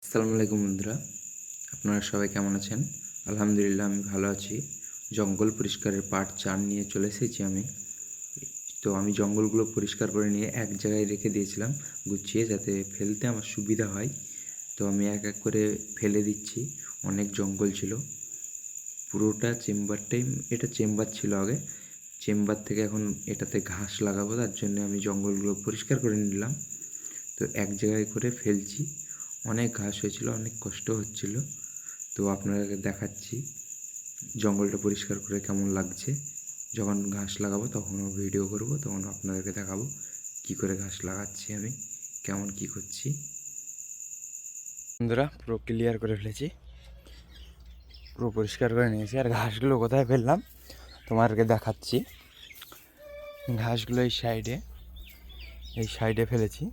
আসসালামু আলাইকুম বন্ধুরা, আপনারা সবাই কেমন আছেন? আলহামদুলিল্লাহ আমি ভালো আছি। জঙ্গল পরিষ্কারের পার্ট 4 নিয়ে চলে এসেছি আমি। তো আমি জঙ্গলগুলো পরিষ্কার করে নিয়ে এক জায়গায় রেখে দিয়েছিলাম গুছিয়ে, যাতে ফেলতে আমার সুবিধা হয়। তো আমি এক এক করে ফেলে দিচ্ছি। অনেক জঙ্গল ছিল, পুরোটা চেম্বারটাই, এটা চেম্বার ছিল আগে। চেম্বার থেকে এখন এটাতে ঘাস লাগাবো, তার জন্য আমি জঙ্গলগুলো পরিষ্কার করে নিলাম। তো এক জায়গায় করে ফেলছি। অনেক ঘাস হয়েছিল, অনেক কষ্ট হচ্ছিল। তো আপনাদেরকে দেখাচ্ছি জঙ্গলটা পরিষ্কার করে কেমন লাগছে। যখন ঘাস লাগাবো তখনও ভিডিও করব, তখন আপনাদেরকে দেখাবো কি করে ঘাস লাগাচ্ছি আমি, কেমন কি করছি। বন্ধুরা পুরো ক্লিয়ার করে ফেলেছি, পুরো পরিষ্কার করে নিয়েছি। আর ঘাসগুলো কোথায় ফেললাম তোমাদেরকে দেখাচ্ছি। ঘাসগুলো এই সাইডে ফেলেছি।